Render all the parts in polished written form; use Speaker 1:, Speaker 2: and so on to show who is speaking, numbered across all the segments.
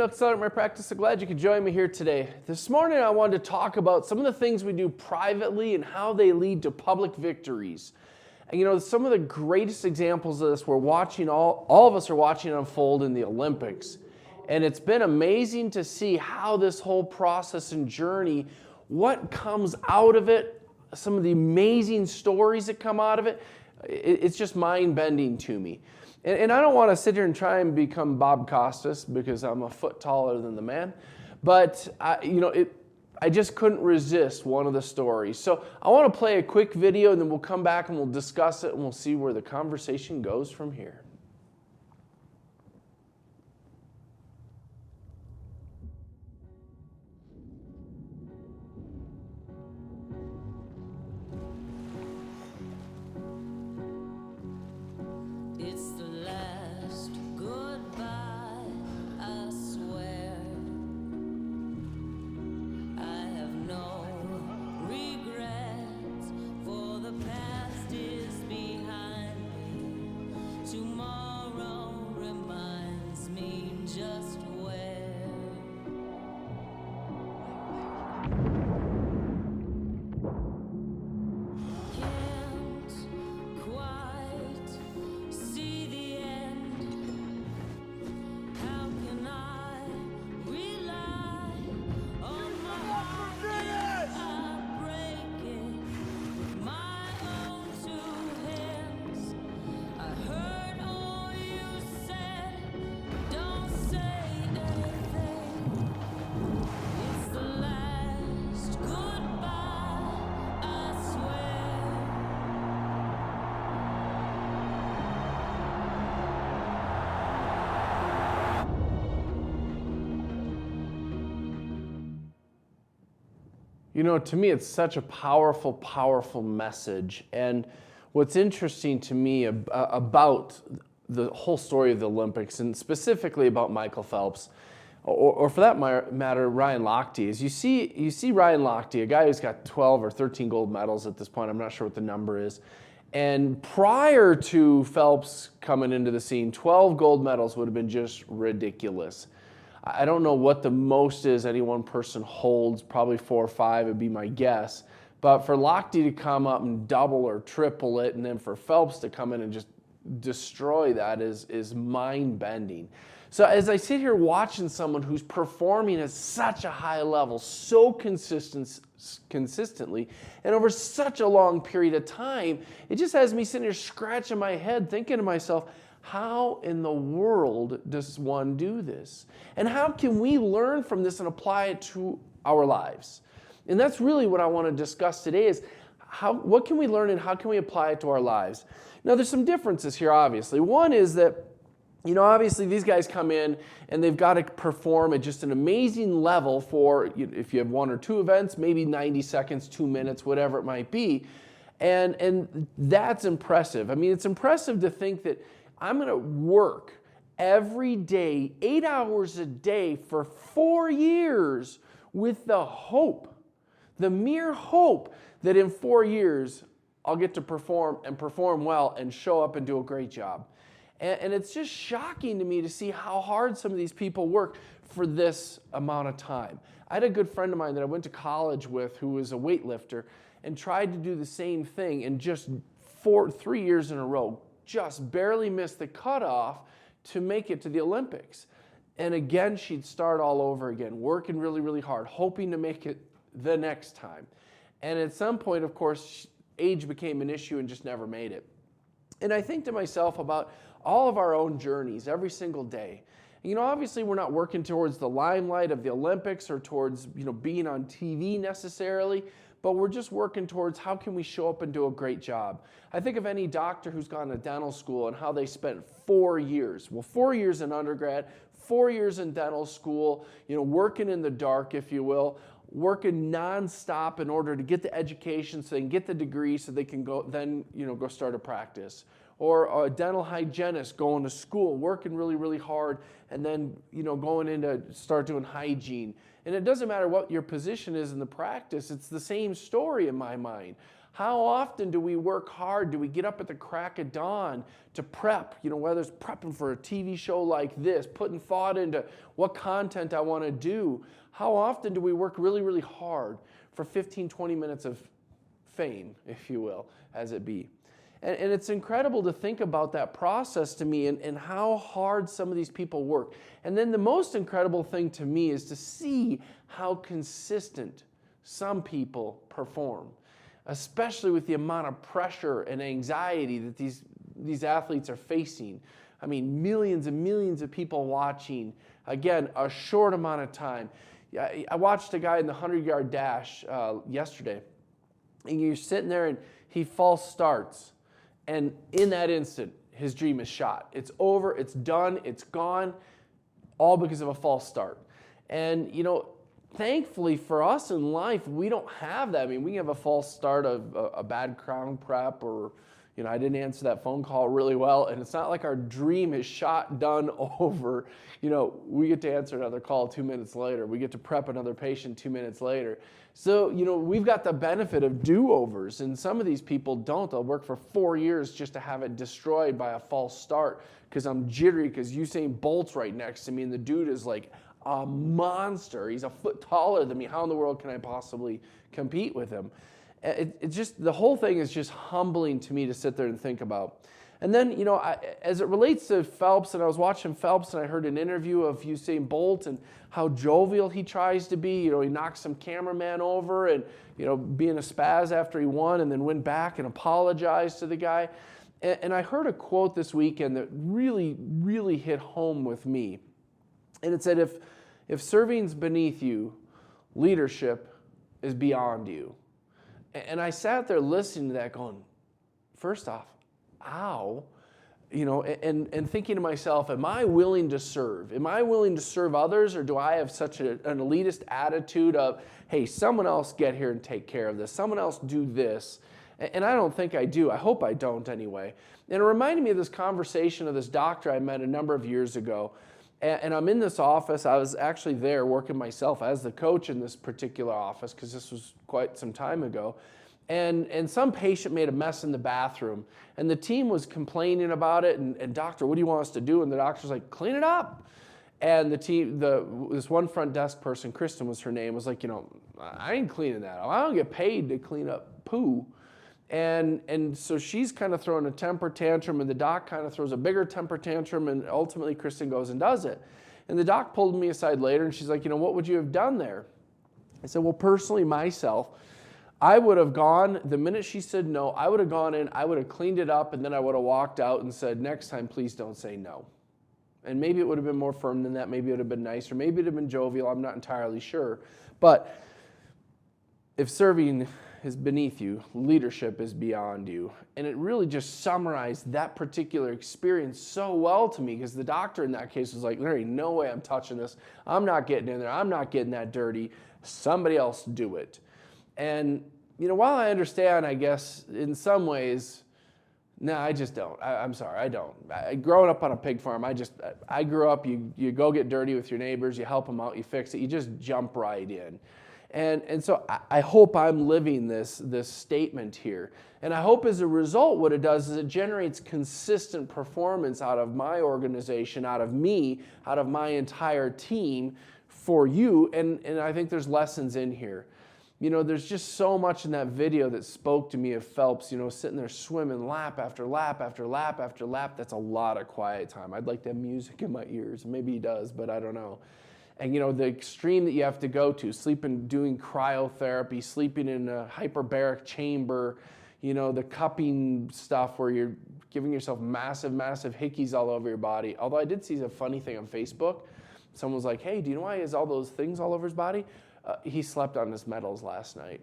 Speaker 1: to Accelerate My Practice. So glad you could join me here today. This morning I wanted to talk about some of the things we do privately and how they lead to public victories. And some of the greatest examples of this we're watching, all of us are watching unfold in the Olympics. And it's been amazing to see how this whole process and journey, what comes out of it, some of the amazing stories that come out of it, it's just mind-bending to me. And I don't want to sit here and try and become Bob Costas because I'm a foot taller than the man. But, I just couldn't resist one of the stories. So I want to play a quick video and then we'll come back and we'll discuss it and we'll see where the conversation goes from here.
Speaker 2: It's the last goodbye, I swear. I have no regrets, for the past is behind me. Tomorrow reminds me just where. Can't quite see the end. How can I rely on my heart if I break it with my own two hands? I heard all you said, don't say anything. It's the last goodbye, I swear.
Speaker 1: To me, it's such a powerful, powerful message. And what's interesting to me about the whole story of the Olympics, and specifically about Michael Phelps, or for that matter, Ryan Lochte, is you see Ryan Lochte, a guy who's got 12 or 13 gold medals at this point. I'm not sure what the number is. And prior to Phelps coming into the scene, 12 gold medals would have been just ridiculous. I don't know what the most is any one person holds, probably 4 or 5 would be my guess. But for Lochte to come up and double or triple it, and then for Phelps to come in and just destroy that is mind-bending. So as I sit here watching someone who's performing at such a high level, so consistently, and over such a long period of time, it just has me sitting here scratching my head thinking to myself, how in the world does one do this? And how can we learn from this and apply it to our lives? And that's really what I want to discuss today is what can we learn and how can we apply it to our lives? Now, there's some differences here, obviously. One is that, obviously these guys come in and they've got to perform at just an amazing level for, if you have 1 or 2 events, maybe 90 seconds, 2 minutes, whatever it might be. And that's impressive. I mean, it's impressive to think that I'm going to work every day, 8 hours a day for 4 years with the hope, the mere hope that in 4 years I'll get to perform well and show up and do a great job. And it's just shocking to me to see how hard some of these people work for this amount of time. I had a good friend of mine that I went to college with who was a weightlifter and tried to do the same thing and just 3 years in a row just barely missed the cutoff to make it to the Olympics. And again, she'd start all over again, working really, really hard, hoping to make it the next time. And at some point, of course, age became an issue and just never made it. And I think to myself about all of our own journeys every single day. Obviously we're not working towards the limelight of the Olympics or towards, being on TV necessarily, but we're just working towards how can we show up and do a great job. I think of any doctor who's gone to dental school and how they spent 4 years. Well, 4 years in undergrad, 4 years in dental school, working in the dark, if you will, working nonstop in order to get the education so they can get the degree so they can go start a practice. Or a dental hygienist going to school, working really, really hard, and then going in to start doing hygiene. And it doesn't matter what your position is in the practice, it's the same story in my mind. How often do we work hard? Do we get up at the crack of dawn to prep, whether it's prepping for a TV show like this, putting thought into what content I want to do? How often do we work really, really hard for 15, 20 minutes of fame, if you will, as it be? And it's incredible to think about that process to me and how hard some of these people work. And then the most incredible thing to me is to see how consistent some people perform, especially with the amount of pressure and anxiety that these athletes are facing. I mean, millions and millions of people watching, again, a short amount of time. I watched a guy in the 100-yard dash yesterday, and you're sitting there and he false starts. And in that instant, his dream is shot. It's over, it's done, it's gone, all because of a false start. And, thankfully for us in life, we don't have that. I mean, we have a false start of a bad crown prep or, I didn't answer that phone call really well. And it's not like our dream is shot, done, over. We get to answer another call 2 minutes later. We get to prep another patient 2 minutes later. So, we've got the benefit of do-overs, and some of these people don't. They'll work for 4 years just to have it destroyed by a false start because I'm jittery because Usain Bolt's right next to me, and the dude is like a monster. He's a foot taller than me. How in the world can I possibly compete with him? It's just, the whole thing is just humbling to me to sit there and think about. And then, as it relates to Phelps, and I was watching Phelps and I heard an interview of Usain Bolt and how jovial he tries to be. He knocked some cameraman over and, being a spaz after he won and then went back and apologized to the guy. And I heard a quote this weekend that really, really hit home with me. And it said, if serving's beneath you, leadership is beyond you. And I sat there listening to that going, first off, ow, and thinking to myself, am I willing to serve? Am I willing to serve others, or do I have such an elitist attitude of, hey, someone else get here and take care of this, someone else do this? And I don't think I do. I hope I don't anyway. And it reminded me of this conversation of this doctor I met a number of years ago. And I'm in this office. I was actually there working myself as the coach in this particular office because this was quite some time ago. And some patient made a mess in the bathroom. And the team was complaining about it. And doctor, what do you want us to do? And the doctor's like, clean it up. And the team, this one front desk person, Kristen was her name, was like, I ain't cleaning that up. I don't get paid to clean up poo. And so she's kind of throwing a temper tantrum, and the doc kind of throws a bigger temper tantrum, and ultimately Kristen goes and does it. And the doc pulled me aside later, and she's like, what would you have done there? I said, well, personally, myself, I would have gone, the minute she said no, I would have gone in, I would have cleaned it up, and then I would have walked out and said, next time, please don't say no. And maybe it would have been more firm than that, maybe it would have been nicer, maybe it would have been jovial, I'm not entirely sure. But if serving is beneath you, leadership is beyond you. And it really just summarized that particular experience so well to me, because the doctor in that case was like, there ain't no way I'm touching this. I'm not getting in there. I'm not getting that dirty. Somebody else do it. And, while I understand, I guess, in some ways, no, I just don't. I'm sorry, I don't. Growing up on a pig farm, I grew up, you go get dirty with your neighbors, you help them out, you fix it, you just jump right in. And so I hope I'm living this statement here. And I hope as a result what it does is it generates consistent performance out of my organization, out of me, out of my entire team for you. And I think there's lessons in here. There's just so much in that video that spoke to me of Phelps, sitting there swimming lap after lap after lap after lap. That's a lot of quiet time. I'd like to have music in my ears. Maybe he does, but I don't know. And, the extreme that you have to go to, doing cryotherapy, sleeping in a hyperbaric chamber, the cupping stuff where you're giving yourself massive, massive hickeys all over your body. Although I did see a funny thing on Facebook. Someone was like, hey, do you know why he has all those things all over his body? He slept on his medals last night.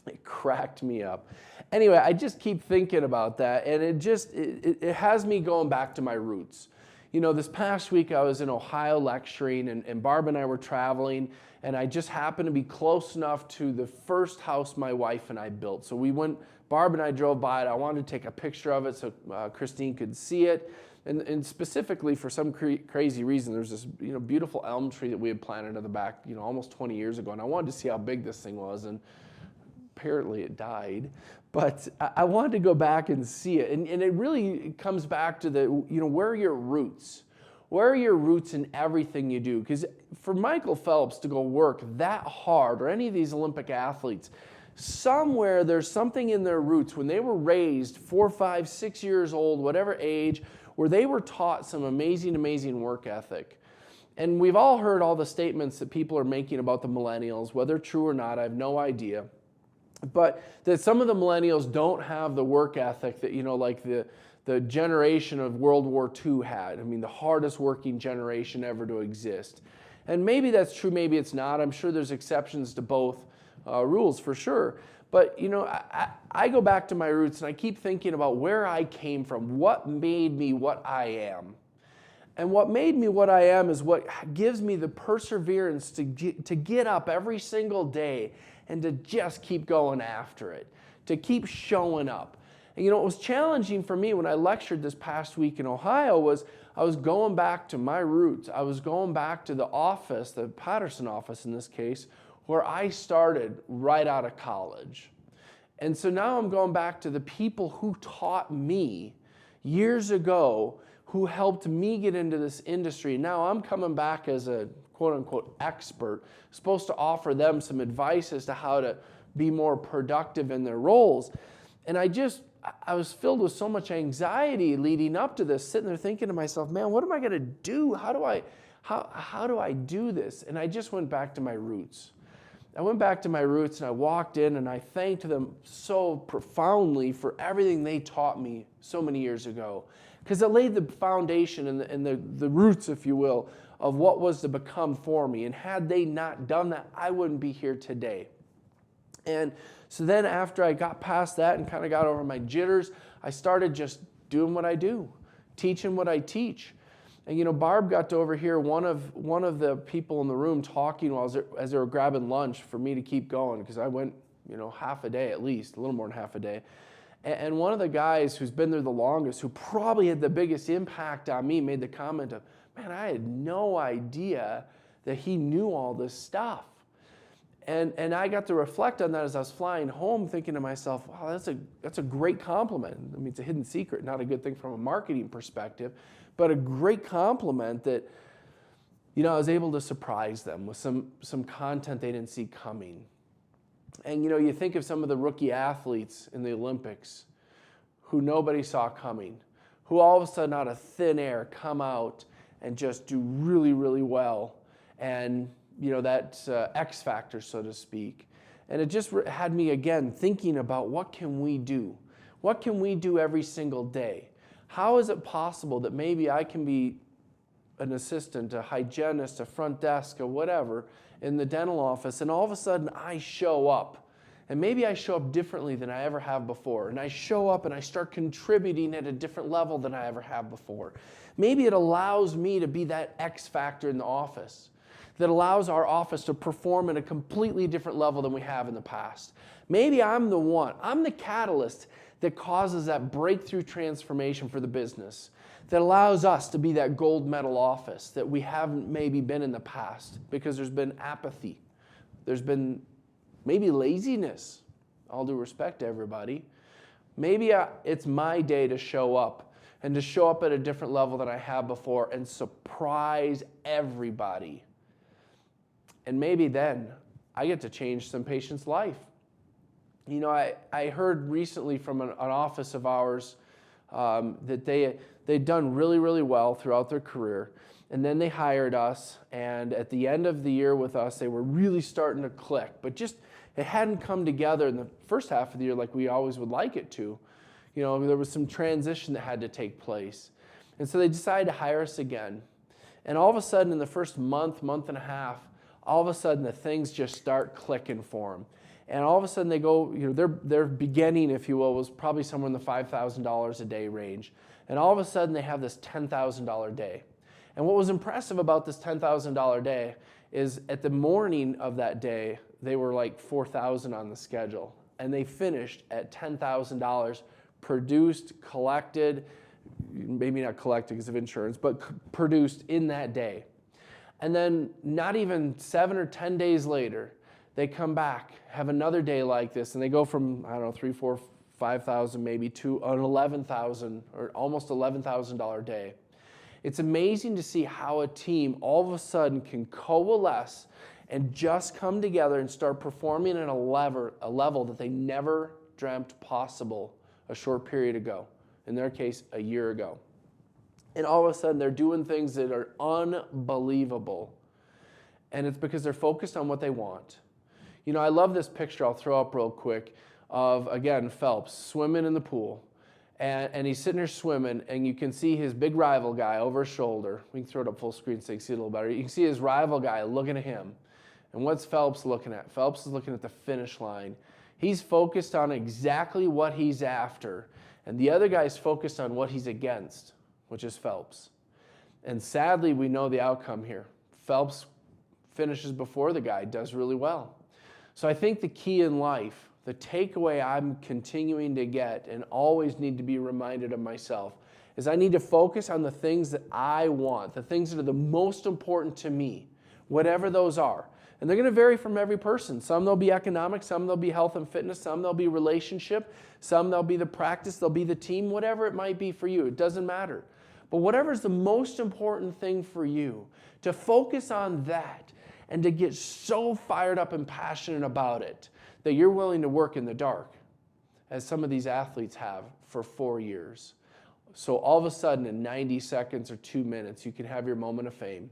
Speaker 1: It cracked me up. Anyway, I just keep thinking about that, and it has me going back to my roots. This past week I was in Ohio lecturing, and Barb and I were traveling, and I just happened to be close enough to the first house my wife and I built. So Barb and I drove by it. I wanted to take a picture of it so Christine could see it. And specifically for some crazy reason, there's this beautiful elm tree that we had planted in the back almost 20 years ago, and I wanted to see how big this thing was, and apparently it died. But I wanted to go back and see it. And it really comes back to where are your roots? Where are your roots in everything you do? Because for Michael Phelps to go work that hard, or any of these Olympic athletes, somewhere there's something in their roots when they were raised 4, 5, 6 years old, whatever age, where they were taught some amazing, amazing work ethic. And we've all heard all the statements that people are making about the millennials, whether true or not, I have no idea. But that some of the millennials don't have the work ethic that, like the generation of World War II had. I mean, the hardest working generation ever to exist. And maybe that's true, maybe it's not. I'm sure there's exceptions to both rules for sure. But, I go back to my roots and I keep thinking about where I came from, what made me what I am. And what made me what I am is what gives me the perseverance to get up every single day and to just keep going after it, to keep showing up. And what was challenging for me when I lectured this past week in Ohio was I was going back to my roots. I was going back to the office, the Patterson office in this case, where I started right out of college. And so now I'm going back to the people who taught me years ago, who helped me get into this industry. Now I'm coming back as a quote-unquote expert, supposed to offer them some advice as to how to be more productive in their roles. And I was filled with so much anxiety leading up to this, sitting there thinking to myself, man, what am I going to do? How do I do this? And I just went back to my roots. I went back to my roots and I walked in and I thanked them so profoundly for everything they taught me so many years ago. Because it laid the foundation and the roots, if you will, of what was to become for me. And had they not done that, I wouldn't be here today. And so then after I got past that and kind of got over my jitters, I started just doing what I do, teaching what I teach. And Barb got to overhear one of the people in the room talking as they were grabbing lunch for me to keep going, because I went, half a day at least, a little more than half a day. And one of the guys who's been there the longest, who probably had the biggest impact on me, made the comment of, man, I had no idea that he knew all this stuff. And I got to reflect on that as I was flying home, thinking to myself, wow, that's a great compliment. I mean, it's a hidden secret, not a good thing from a marketing perspective, but a great compliment that, I was able to surprise them with some content they didn't see coming. And, you think of some of the rookie athletes in the Olympics who nobody saw coming, who all of a sudden out of thin air come out and just do really, really well. And, that's X factor, so to speak. And it just had me, again, thinking about what can we do? What can we do every single day? How is it possible that maybe I can be an assistant, a hygienist, a front desk, or whatever in the dental office, and all of a sudden I show up. And maybe I show up differently than I ever have before. And I show up and I start contributing at a different level than I ever have before. Maybe it allows me to be that X factor in the office that allows our office to perform at a completely different level than we have in the past. Maybe I'm the catalyst that causes that breakthrough transformation for the business, that allows us to be that gold medal office that we haven't maybe been in the past because there's been apathy. There's been maybe laziness, all due respect to everybody. Maybe it's my day to show up and to show up at a different level than I have before and surprise everybody. And maybe then I get to change some patient's life. I heard recently from an office of ours that they'd done really, really well throughout their career. And then they hired us, and at the end of the year with us, they were really starting to click. But just, it hadn't come together in the first half of the year like we always would like it to. There was some transition that had to take place. And so they decided to hire us again. And all of a sudden, in the first month and a half, all of a sudden the things just start clicking for them. And all of a sudden they go, their beginning, if you will, was probably somewhere in the $5,000 a day range. And all of a sudden they have this $10,000 day. And what was impressive about this $10,000 day is at the morning of that day, they were like 4,000 on the schedule. And they finished at $10,000 produced, collected, maybe not collected because of insurance, but produced in that day. And then not even 7 or 10 days later, they come back, have another day like this, and they go from, 3, 4, $5,000 maybe to an $11,000 or almost $11,000 day. It's amazing to see how a team all of a sudden can coalesce and just come together and start performing at a level that they never dreamt possible a short period ago. In their case, a year ago. And all of a sudden, they're doing things that are unbelievable. And it's because they're focused on what they want. You know, I love this picture I'll throw up real quick of, again, Phelps swimming in the pool. And he's sitting there swimming, and you can see his big rival guy over his shoulder. We can throw it up full screen so you can see it a little better. You can see his rival guy looking at him. And what's Phelps looking at? Phelps is looking at the finish line. He's focused on exactly what he's after. And the other guy's focused on what he's against, which is Phelps. And sadly, we know the outcome here. Phelps finishes before the guy, does really well. So I think the key in life, the takeaway I'm continuing to get and always need to be reminded of myself, is I need to focus on the things that I want, the things that are the most important to me, whatever those are. And they're going to vary from every person. Some they'll be economic, some they'll be health and fitness, some they'll be relationship, some they'll be the practice, they'll be the team, whatever it might be for you. It doesn't matter. But whatever's the most important thing for you, to focus on that and to get so fired up and passionate about it that you're willing to work in the dark, as some of these athletes have for 4 years. So all of a sudden in 90 seconds or 2 minutes, you can have your moment of fame.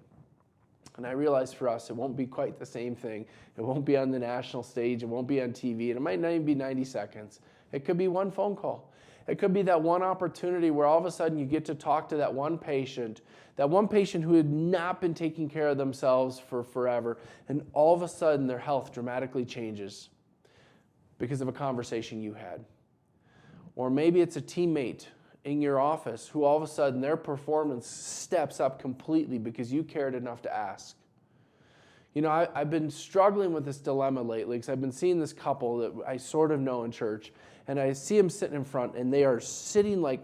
Speaker 1: And I realize for us, it won't be quite the same thing. It won't be on the national stage. It won't be on TV. And it might not even be 90 seconds. It could be one phone call. It could be that one opportunity where all of a sudden you get to talk to that one patient who had not been taking care of themselves for forever. And all of a sudden their health dramatically changes because of a conversation you had. Or maybe it's a teammate in your office who all of a sudden their performance steps up completely because you cared enough to ask. You know, I've been struggling with this dilemma lately because I've been seeing this couple that I sort of know in church, and I see them sitting in front, and they are sitting like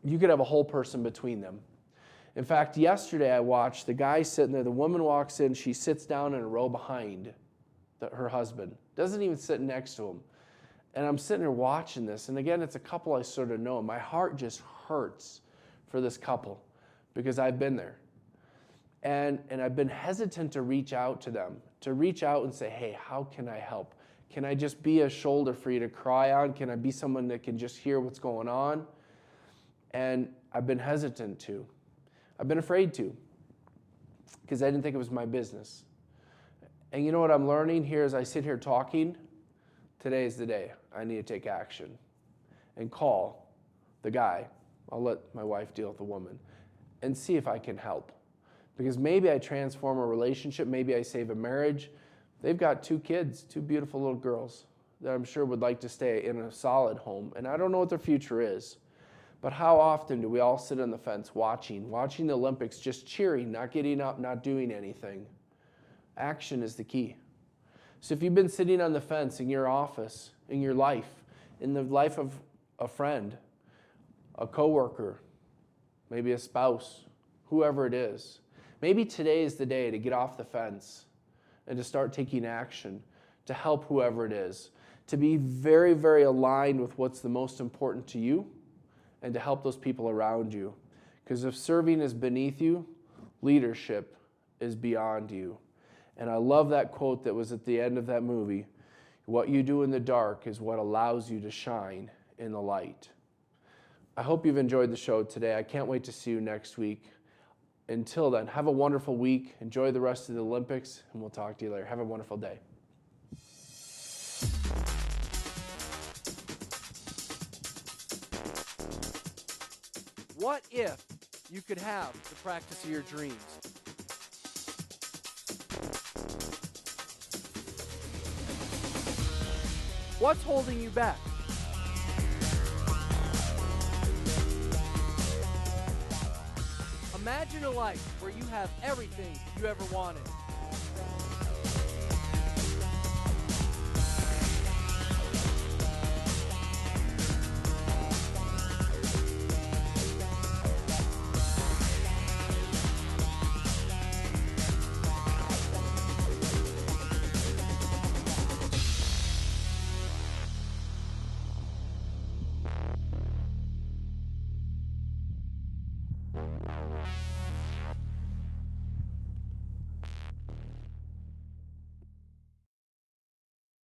Speaker 1: you could have a whole person between them. In fact, yesterday I watched the guy sitting there, the woman walks in, she sits down in a row behind her husband, doesn't even sit next to him. And I'm sitting there watching this, and again, it's a couple I sort of know, and my heart just hurts for this couple because I've been there. And I've been hesitant to reach out to them, to reach out and say, hey, how can I help? Can I just be a shoulder for you to cry on? Can I be someone that can just hear what's going on? And I've been hesitant to. I've been afraid to because I didn't think it was my business. And you know what I'm learning here as I sit here talking? Today is the day. I need to take action and call the guy. I'll let my wife deal with the woman and see if I can help. Because maybe I transform a relationship, maybe I save a marriage. They've got 2 kids, 2 beautiful little girls that I'm sure would like to stay in a solid home. And I don't know what their future is. But how often do we all sit on the fence watching the Olympics, just cheering, not getting up, not doing anything? Action is the key. So if you've been sitting on the fence in your office, in your life, in the life of a friend, a coworker, maybe a spouse, whoever it is, maybe today is the day to get off the fence and to start taking action to help whoever it is, to be very, very aligned with what's the most important to you and to help those people around you. Because if serving is beneath you, leadership is beyond you. And I love that quote that was at the end of that movie. What you do in the dark is what allows you to shine in the light. I hope you've enjoyed the show today. I can't wait to see you next week. Until then, have a wonderful week. Enjoy the rest of the Olympics, and we'll talk to you later. Have a wonderful day.
Speaker 3: What if you could have the practice of your dreams? What's holding you back? Imagine a life where you have everything you ever wanted.